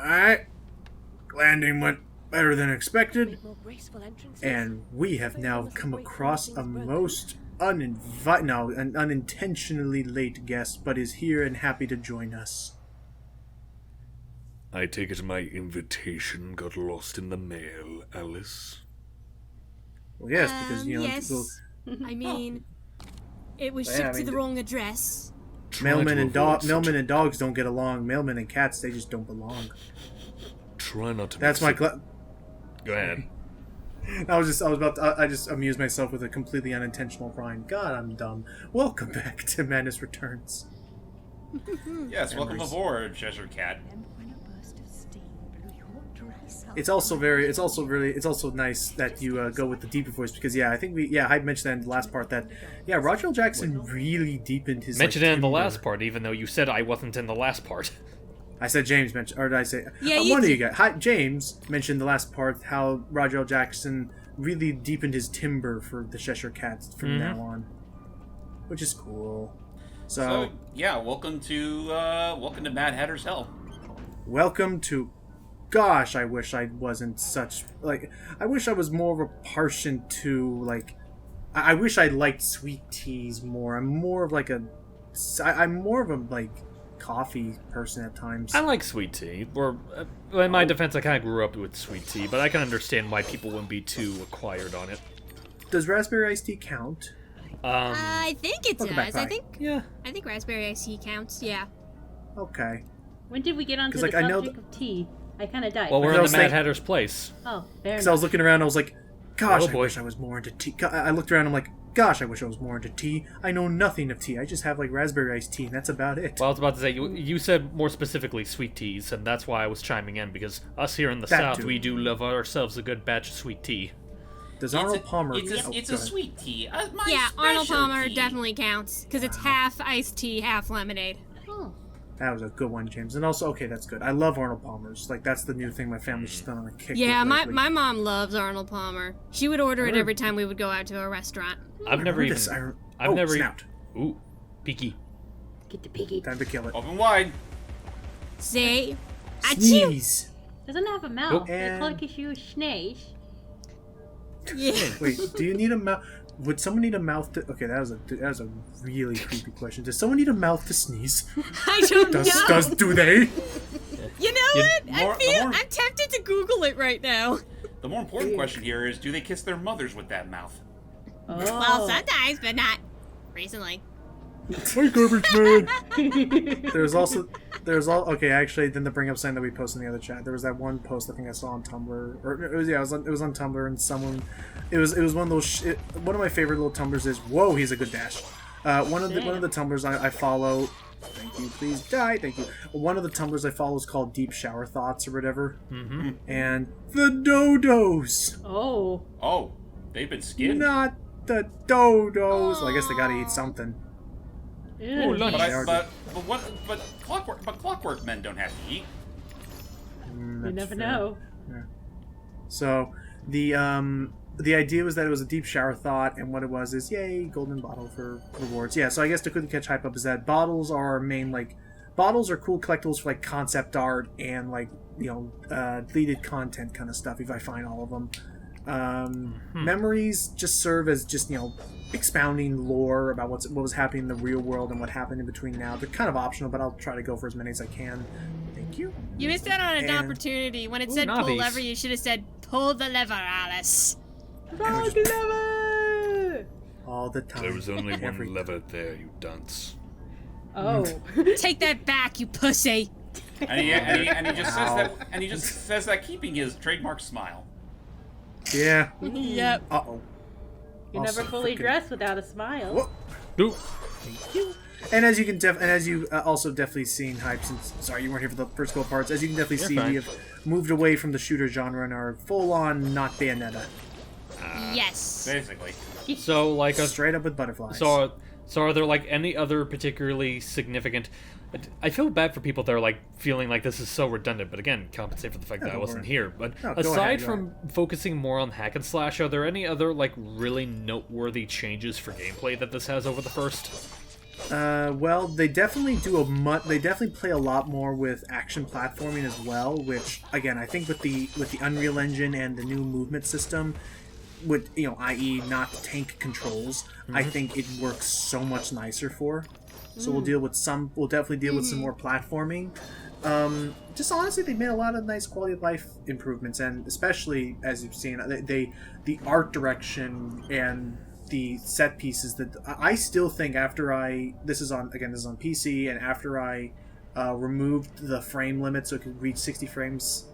Alright. Landing went better than expected. And we have now come across a most an unintentionally late guest, but is here and happy to join us. I take it my invitation got lost in the mail, Alice? Well, yes, because, Yes. I mean, it was shipped to the wrong address. Mailmen and dogs don't get along. Mailmen and cats, they just don't belong. Try not to. That's my. Go ahead. I just amused myself with a completely unintentional rhyme. God, I'm dumb. Welcome back to Madness Returns. Yes, welcome aboard, Cheshire Cat. It's also nice that you go with the deeper voice because I think I mentioned that in the last part that Roger L. Jackson really deepened his. Mentioned it in the last part, even though you said I wasn't in the last part. I said James mentioned, or did I say? Yeah, one of you guys. James mentioned the last part how Roger L. Jackson really deepened his timbre for the Cheshire Cats from now on, which is cool. So welcome to Mad Hatter's Hell. Welcome to. Gosh, I wish I wasn't such I wish I was more of a person to I wish I liked sweet teas more. I'm more of a coffee person at times. I like sweet tea. Or, in my defense, I kind of grew up with sweet tea, but I can understand why people wouldn't be too acquired on it. Does raspberry iced tea count? I think it does. I think raspberry iced tea counts. Yeah. Okay. When did we get onto the subject of tea? I kind of died. Well, we're in the Mad Hatter's place. Oh, fair enough. Because I was looking around, I was like, gosh, I wish I was more into tea. I looked around, I'm like, gosh, I wish I was more into tea. I know nothing of tea. I just have raspberry iced tea, and that's about it. Well, I was about to say, you said more specifically sweet teas, and that's why I was chiming in, because us here in the South, we do love ourselves a good batch of sweet tea. Does Arnold Palmer... It's a sweet tea. Arnold Palmer definitely counts, because it's half iced tea, half lemonade. Oh. That was a good one, James. And also, okay, that's good. I love Arnold Palmer's. That's the new thing my family's just been on a kick Yeah, with my mom loves Arnold Palmer. She would order it every time we would go out to a restaurant. I've never even... Snout. Ooh, peeky. Get the piggy. Time to kill it. Open wide. Say, Sneeze. Doesn't have a mouth. And... They call it you sneeze. Yeah. Wait, do you need a mouth? Would someone need a mouth to... Okay, that was a really creepy question. Does someone need a mouth to sneeze? I don't know. Do they? You know what? I'm tempted to Google it right now. The more important question here is, do they kiss their mothers with that mouth? Oh. Well, sometimes, but not recently. Hi, garbage man. Okay, actually, then to bring up something that we posted in the other chat, there was that one post I think I saw on Tumblr, or it was on Tumblr, and someone, it was one of those. One of my favorite little Tumblrs is, whoa, he's a good dash. One of the Tumblrs I follow. Thank you, please die. Thank you. One of the Tumblrs I follow is called Deep Shower Thoughts or whatever. Mm-hmm. And the dodos. Oh, they've been skinned. Not the dodos. Well, I guess they gotta eat something. Ooh, lunch. But Clockwork men don't have to eat. You never know. Yeah. So the idea was that it was a deep shower thought, and what it was is, yay, golden bottle for rewards. Yeah. So I guess to quickly catch hype up is that bottles are bottles are cool collectibles for concept art and deleted content kind of stuff. If I find all of them. Memories just serve as expounding lore about what was happening in the real world and what happened in between now. They're kind of optional, but I'll try to go for as many as I can. Thank you. You missed out on an opportunity. When it said pull lever, you should have said pull the lever, Alice. Pull the lever! All the time. There was only one lever there, you dunce. Oh. Take that back, you pussy. And he just says that keeping his trademark smile. Yeah. Yep. Uh-oh. You're never fully dressed without a smile. Whoop. Nope. Thank you. And as you can also definitely seen hype since you weren't here for the first couple parts. As you can definitely see, we have moved away from the shooter genre and are full on not Bayonetta. Yes. Basically. So straight up with butterflies. So are there any other particularly significant? I feel bad for people that are feeling like this is so redundant, but again, compensate for the fact that I wasn't here. But aside from focusing more on hack and slash, are there any other really noteworthy changes for gameplay that this has over the first? Well, they definitely they definitely play a lot more with action platforming as well, which again, I think with the Unreal Engine and the new movement system, with i.e. not tank controls, I think it works so much nicer for. So we'll definitely deal with some more platforming. Just honestly, they made a lot of nice quality of life improvements, and especially as you've seen, the art direction and the set pieces that I still think after this is on PC, and after I removed the frame limit so it could reach 60 frames,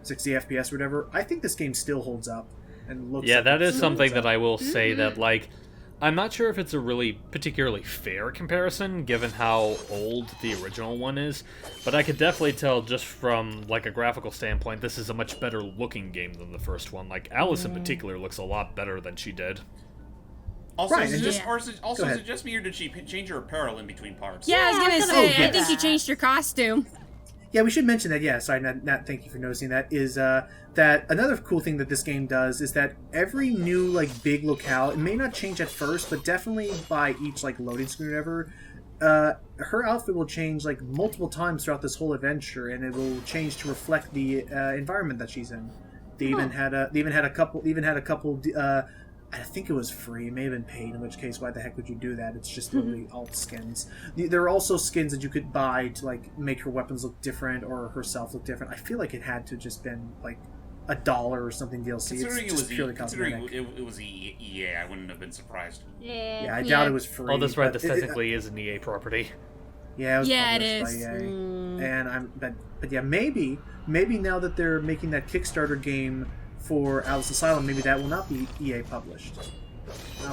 60 FPS or whatever, I think this game still holds up and looks. Yeah, that is something that I will say that I'm not sure if it's a really particularly fair comparison, given how old the original one is, but I could definitely tell just from, a graphical standpoint, this is a much better looking game than the first one. Alice in particular looks a lot better than she did. Also, right, is it just me, or did she change her apparel in between parts? Yeah, I was gonna say, I think you changed your costume. Yeah, we should mention that. Yeah, sorry, Nat, thank you for noticing that. Is that another cool thing that this game does is that every new big locale, it may not change at first, but definitely by each loading screen or whatever, her outfit will change multiple times throughout this whole adventure, and it will change to reflect the environment that she's in. They even had a couple. I think it was free. It may have been paid, in which case, why the heck would you do that? It's just literally alt skins. There are also skins that you could buy to, make her weapons look different or herself look different. I feel like it had to just been, $1 or something DLC. Considering it was EA, I wouldn't have been surprised. Yeah, I doubt it was free. Oh, that's right. This technically is an EA property. Yeah, it was is. by EA. And but yeah, maybe now that they're making that Kickstarter game for Alice Asylum, maybe that will not be EA published.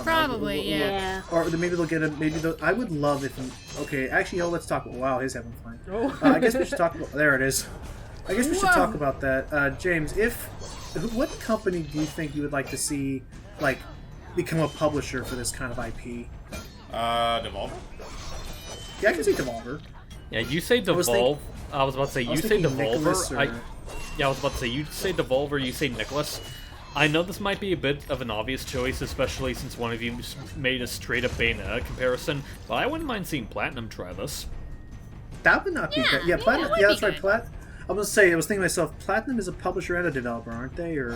Probably, yeah. Or maybe they'll get I would love if... Okay, actually, let's talk... Wow, he's having fun. I guess we should talk about... There it is. I guess we should talk about that. James, what company do you think you would like to see, become a publisher for this kind of IP? Devolver? Yeah, I can see Devolver. Yeah, you say Devolve. I was about to say, you say Devolver. Yeah, I was about to say, you say Devolver, you say Nicholas. I know this might be a bit of an obvious choice, especially since one of you made a straight-up Bayonetta comparison, but I wouldn't mind seeing Platinum try this. That would not be bad. Yeah, Platinum. Yeah, that's right. I was thinking to myself, Platinum is a publisher and a developer, aren't they? Or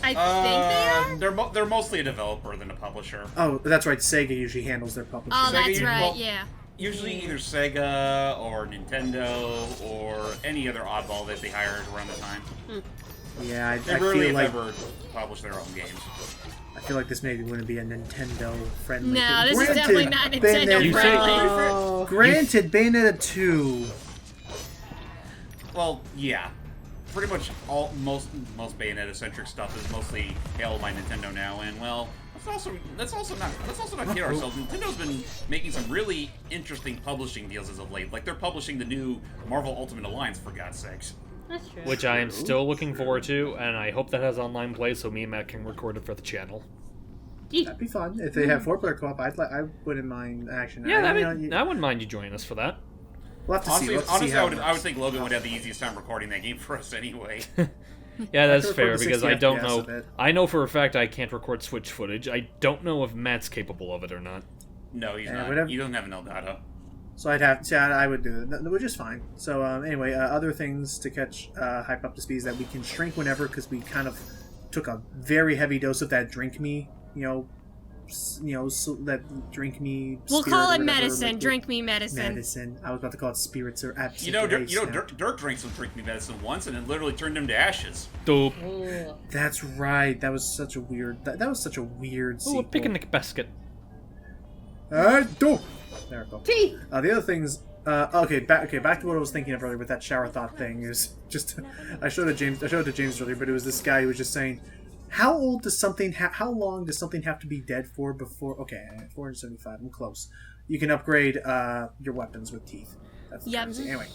I think they are. They're mostly a developer than a publisher. Oh, that's right. Sega usually handles their publishing. Oh, that's right. Yeah. Usually either Sega or Nintendo or any other oddball that they hired around the time. Yeah, they rarely ever publish their own games. I feel like this maybe wouldn't be a Nintendo-friendly No, game. this is definitely not Nintendo-friendly. Granted, Bayonetta 2. Well, yeah. Pretty much most Bayonetta-centric stuff is mostly hailed by Nintendo now, and well, let's also not kid ourselves. Nintendo's been making some really interesting publishing deals as of late. They're publishing the new Marvel Ultimate Alliance, for God's sakes. That's true. Which I am still looking forward to, and I hope that has online play so me and Matt can record it for the channel. That'd be fun. If they have 4-player co-op, I wouldn't mind action. Yeah, I wouldn't mind you joining us for that. We'll have to see. Honestly, I would think Logan would have the easiest time recording that game for us anyway. Yeah, that's fair, because I don't FPS know. I know for a fact I can't record Switch footage. I don't know if Matt's capable of it or not. No, he's not. He doesn't have an Elgato. So I would do it, which is fine. So anyway, other things to catch hype up to speed is that we can shrink whenever, because we kind of took a very heavy dose of that drink me, so that drink me. We'll call it medicine. Drink me medicine. Medicine. I was about to call it spirits or Dirk drank some drink me medicine once, and it literally turned him to ashes. Dope. That's right. That was such a weird. That was such a weird. Oh, a picnic basket. Dope. There we go. Tea. The other things. Back to what I was thinking of earlier with that shower thought thing. Is just I showed it to James earlier, but it was this guy who was just saying, how long does something have to be dead for before? Okay, 475. I'm close. You can upgrade your weapons with teeth. That's anyway.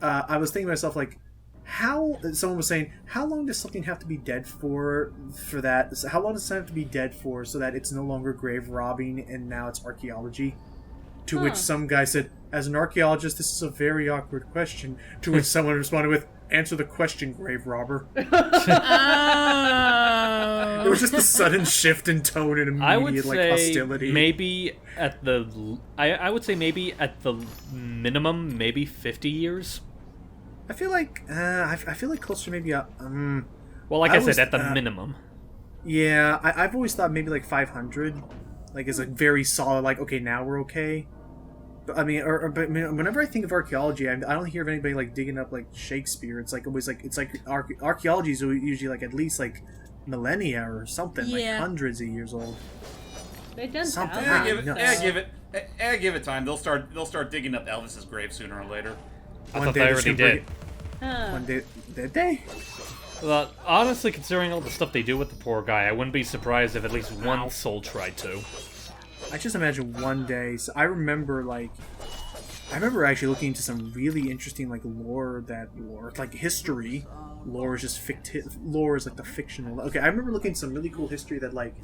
I was thinking to myself, someone was saying, how long does something have to be dead for that? How long does something have to be dead for so that it's no longer grave robbing and now it's archaeology? To which some guy said, as an archaeologist, this is a very awkward question. To which someone responded with, Answer the question, grave robber. Oh. It was just a sudden shift in tone and I would immediate say hostility. maybe at the I would say maybe at the minimum, maybe 50 years. I feel like I feel like closer to maybe Well, like I said, at the minimum. Yeah, I've always thought maybe like 500, like is a very solid. Like, okay, now we're okay. But I mean, but whenever I think of archaeology, I don't hear of anybody like digging up like Shakespeare. It's like always like archaeology is usually like at least like millennia or something, like hundreds of years old. They've done something. Give it time. They'll start digging up Elvis's grave sooner or later. I thought they already did. One day, did they? Well, honestly, considering all the stuff they do with the poor guy, I wouldn't be surprised if at least one soul tried to. I just imagine one day. So I remember actually looking into some really interesting like lore, like history. Lore is just fictive. Lore is like the fictional. Okay, I remember looking at some really cool history that like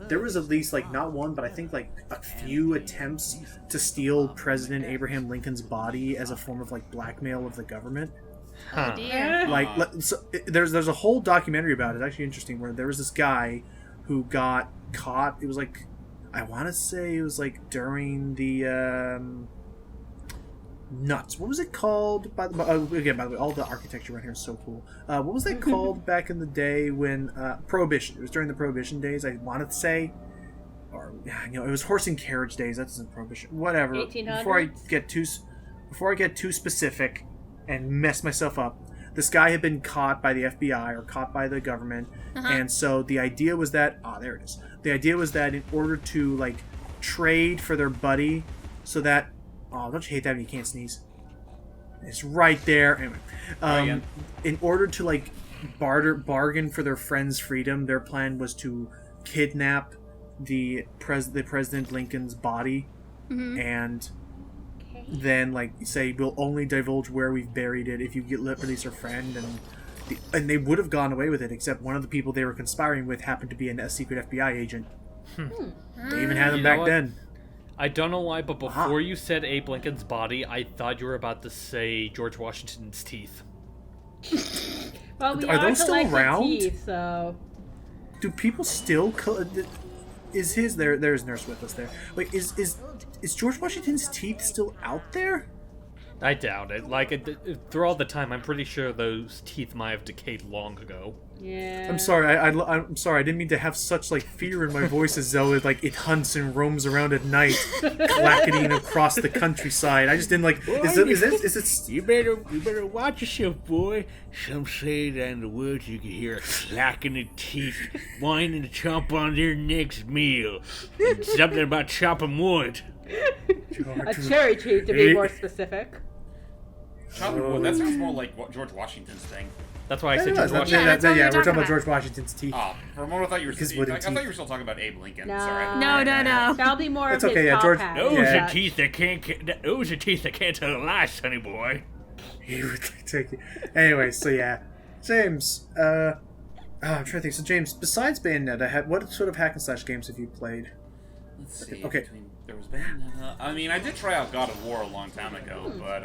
there was at least like not one, but I think like a few attempts to steal President Abraham Lincoln's body as a form of like blackmail of the government. Oh dear. Like, there's a whole documentary about it. It's actually interesting, where there was this guy who got caught. It was like, I want to say it was like during the nuts. What was it called? Again, by the way, all the architecture around here is so cool. What was that called back in the day when Prohibition? It was during the Prohibition days. I wanted to say, or it was horse and carriage days. That isn't Prohibition. Whatever. 1800s? Before I get too specific and mess myself up, this guy had been caught by the FBI or caught by the government, and so the idea was that there it is. The idea was that in order to like trade for their buddy, so that don't you hate that when you can't sneeze? It's right there. Anyway, in order to like bargain for their friend's freedom, their plan was to kidnap the President Lincoln's body, and then like say we'll only divulge where we've buried it if you release our friend, and they would have gone away with it, except one of the people they were conspiring with happened to be a secret FBI agent. They even had him back then. I don't know why, but before you said Abe Lincoln's body, I thought you were about to say George Washington's teeth. Well, we are those still around? Teeth, so do people still? Is his there's Nurse with us there? Wait, is George Washington's teeth still out there? I doubt it. Like, through all the time, I'm pretty sure those teeth might have decayed long ago. Yeah. I'm sorry. I'm sorry. I didn't mean to have such like fear in my voice as though it hunts and roams around at night, clacketing across the countryside. I just didn't like. Is it? You better watch yourself, boy. Some say that in the woods you can hear a clacking of teeth, whining to chomp on their next meal. And something about chopping wood. A cherry tree, to be more specific. Chopping wood. That sounds more like George Washington's thing. That's why I said George Washington. Yeah, we're talking about George Washington's teeth. Oh, for a moment I thought you were still talking about Abe Lincoln. No. Sorry. No. That'll be more It's of okay, his yeah, top George- hat. Those Yeah. are teeth that can't tell a lie, sonny boy. He would take it. Anyway, so yeah, James. I'm trying to think. So James, besides Bayonetta, what sort of hack and slash games have you played? Let's see. Okay. There was Bayonetta. I mean, I did try out God of War a long time ago, but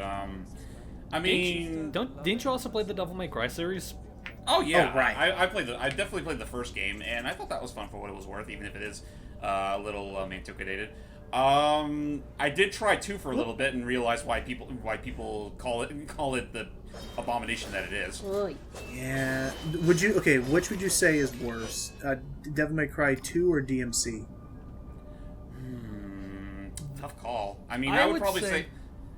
I mean, didn't you also play the Devil May Cry series? Oh yeah, Oh, right. I definitely played the first game, and I thought that was fun for what it was worth, even if it is a little antiquated. I did try 2 for a little bit and realized why people call it the abomination that it is. Oy. Yeah. Which would you say is worse, Devil May Cry 2 or DMC? Tough call. I mean, I I would would probably say-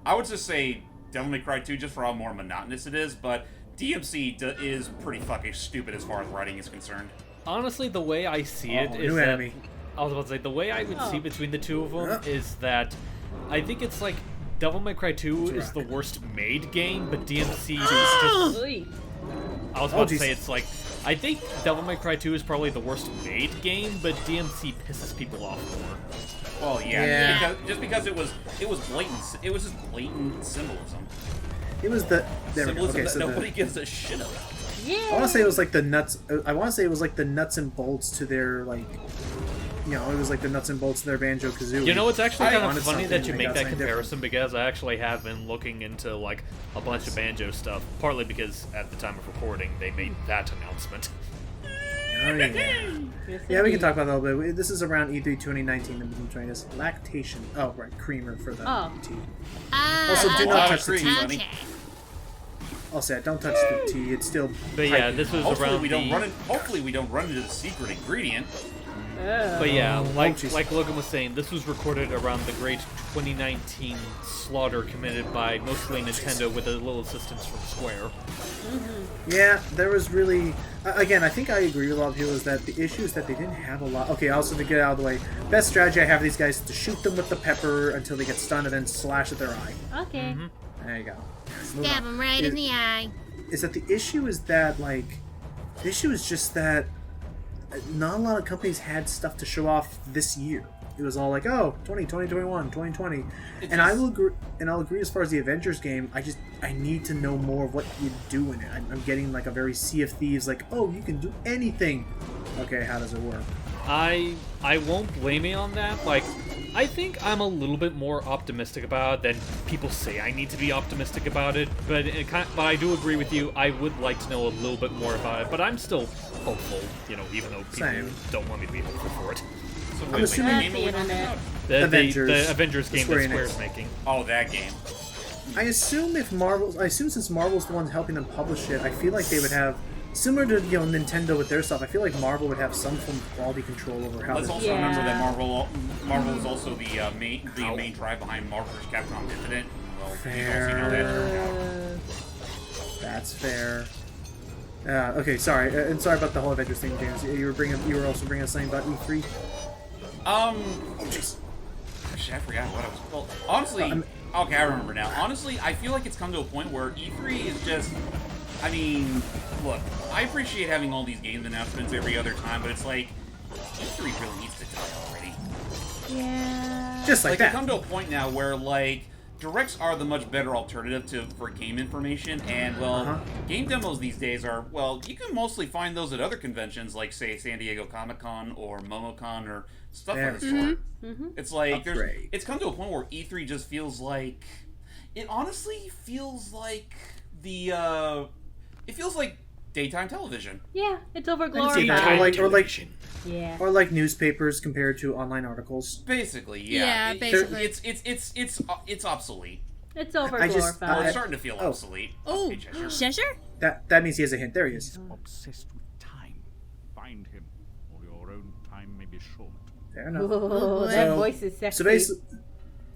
I would just say Devil May Cry 2 just for how more monotonous it is, but DMC is pretty fucking stupid as far as writing is concerned. Honestly, the way I see it is new that enemy. I was about to say the way I would see between the two of them is that I think it's like Devil May Cry 2 is the worst made game, but DMC is just. Oy. I was about to say it's like I think Devil May Cry 2 is probably the worst made game, but DMC pisses people off more. Well, yeah, Yeah. because it was just blatant symbolism. It was the Symbolism that nobody gives a shit about. Yeah. I want to say it was like the nuts. I want to say it was like the nuts and bolts to their like it was like the nuts and bolts of their Banjo-Kazooie. You know, it's actually kind of wanted funny that you something, make they that got something comparison because I actually have been looking into like a bunch of Banjo stuff, partly because at the time of recording they made that announcement. Oh, yeah. Yeah, we can talk about that a little bit. This is around E3 2019 that we've been trying this. Lactation. Oh, right. Creamer for the tea. Also, do not touch the tea. Okay. I'll say it. Don't touch the tea. It's still... But yeah, this was Hopefully around we don't run into the secret ingredient. But yeah, like Logan was saying, this was recorded around the great 2019 slaughter committed by mostly Nintendo with a little assistance from Square. Yeah, there was really... Again, I think I agree with a lot of people is that the issue is that they didn't have a lot... Okay, also to get out of the way, best strategy I have for these guys is to shoot them with the pepper until they get stunned and then slash at their eye. Okay. There you go. Stab him right in the eye. Is that the issue is that, like... The issue is just that not a lot of companies had stuff to show off this year. It was all like, oh, 2021, 2020. And I will agree, and I'll agree as far as the Avengers game, I need to know more of what you do in it. I'm getting like a very Sea of Thieves, like, oh, you can do anything. Okay, how does it work? I won't blame you on that. Like, I think I'm a little bit more optimistic about it than people say I need to be optimistic about it. But but I do agree with you. I would like to know a little bit more about it. But I'm still hopeful, even though people don't want me to be hopeful for it. So I'm assuming The Avengers game that Square's making. Oh, that game. I assume since Marvel's the ones helping them publish it, I feel like they would have similar to Nintendo with their stuff. I feel like Marvel would have some form of quality control over how. Let's also remember that Marvel is also the main drive behind Marvel vs. Capcom Infinite. Well, fair. You know that turned out. That's fair. Okay, sorry, and sorry about the whole Avengers thing, James. You were also bringing us something about E3. Oh jeez. Actually, I forgot what I was. Well, honestly, okay, I remember now. Honestly, I feel like it's come to a point where E3 is just. I mean, look, I appreciate having all these games announcements every other time, but it's like, E3 really needs to die already. Yeah. Just like that. It's come to a point now where, like, directs are the much better alternative for game information, and, well, game demos these days are, well, you can mostly find those at other conventions, like, say, San Diego Comic-Con or MomoCon or stuff like that sort. It's like, it's come to a point where E3 just feels like, it honestly feels like it feels like daytime television. Yeah, it's overglorified. Or like newspapers compared to online articles. Basically, yeah. Yeah, basically. It's obsolete. It's overglorified. It's starting to feel obsolete. Oh, Cheshire? That means he has a hint. There he is. Obsessed with time. Find him, or your own time may be short. Fair enough. Whoa, that voice is sexy.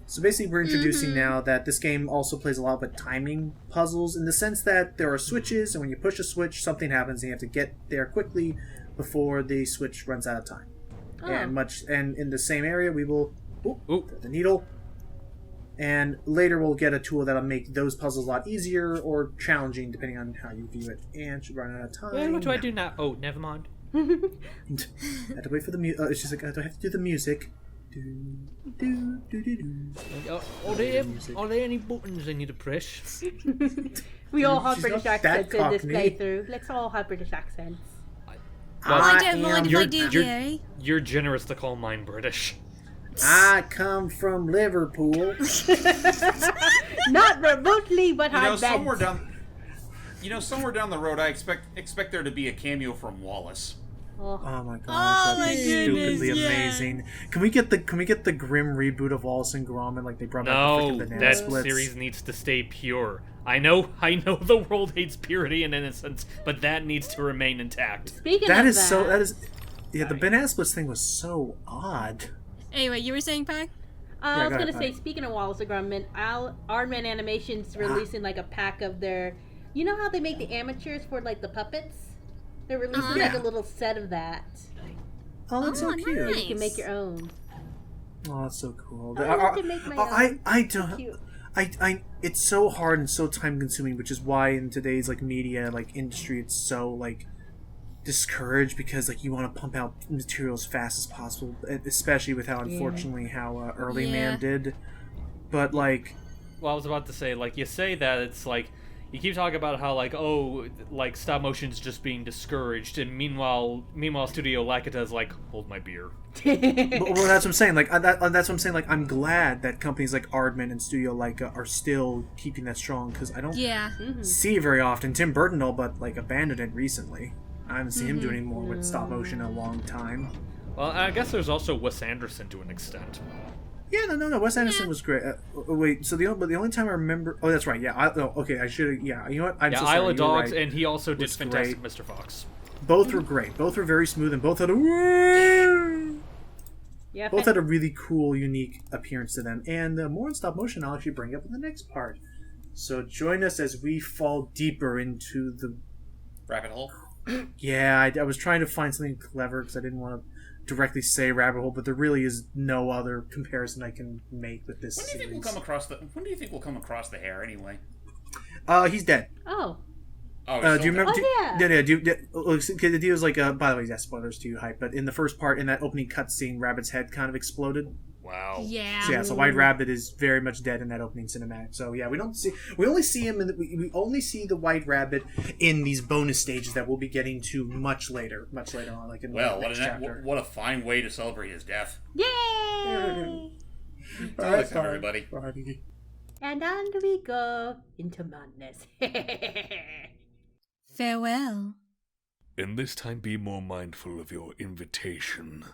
So basically, we're introducing now that this game also plays a lot with timing puzzles in the sense that there are switches, and when you push a switch, something happens, and you have to get there quickly before the switch runs out of time. And in the same area, we will the needle, and later we'll get a tool that'll make those puzzles a lot easier or challenging depending on how you view it. And should run out of time. Well, what do I do now? Oh, never mind. I have to wait for the music. It's just like I have to do the music. Are there any buttons I need to press? We all have She's British not that accents in this cockney. playthrough. Let's all have British accents. I don't mind if I do, Gary. You're generous to call mine British. I come from Liverpool. Not remotely, but I bet. Somewhere down the road, I expect there to be a cameo from Wallace. Oh my gosh, Oh that'd my be goodness, stupidly yeah. amazing. Can we get the grim reboot of Wallace and Gromit like they brought back the No, freaking banana that splits? series needs to stay pure. I know the world hates purity and innocence, but that needs to remain intact. Speaking That of is so. That is. Yeah, the banana splits thing was so odd. Anyway, you were saying, Peg? I was go gonna ahead, say, Pat. speaking of Wallace and Gromit, Aardman Animation's releasing like a pack of their. You know how they make the amateurs for like the puppets? They're releasing like a little set of that. Oh, that's so cute. nice. You can make your own. Oh, that's so cool. I want to make my own. I don't. Cute. It's so hard and so time consuming, which is why in today's like media like industry it's so like discouraged because like you want to pump out material as fast as possible, especially with how unfortunately how Early Man did. But like, Well, I was about to say, like, you say that it's like you keep talking about how like, oh, like stop motion's just being discouraged, and meanwhile Studio Lakita's like, hold my beer. Well, that's what I'm saying. Like that's what I'm saying. Like I'm glad that companies like Aardman and Studio Laika are still keeping that strong, because I don't see it very often. Tim Burton all but like abandoned it recently. I haven't seen him do any more with stop motion in a long time. Well, I guess there's also Wes Anderson to an extent. Yeah, no. Wes Anderson was great. Wait, so the only time I remember... Oh, that's right. Yeah. Okay, I should have... Yeah, you know what? I'm so sorry. Isle of Dogs, right. and he also did Fantastic great. Mr. Fox. Both were great. Both were very smooth, and both had a... Yeah. Both had a really cool, unique appearance to them. And more in stop motion I'll actually bring up in the next part. So join us as we fall deeper into the... Rabbit hole? Yeah, I was trying to find something clever, because I didn't want to directly say rabbit hole, but there really is no other comparison I can make with this. When do you think we'll come across the hair anyway? He's dead. Oh. Oh, do you remember? The deal was like, by the way, yeah, spoilers to you, hype. But in the first part, in that opening cutscene, Rabbit's head kind of exploded. Wow. Yeah. So White Rabbit is very much dead in that opening cinematic. So yeah, we only see him we only see the White Rabbit in these bonus stages that we'll be getting to much later on, like in the next chapter. What a fine way to celebrate his death. Yay! Alright, everybody. Party. And on we go into madness. Farewell. And this time be more mindful of your invitation.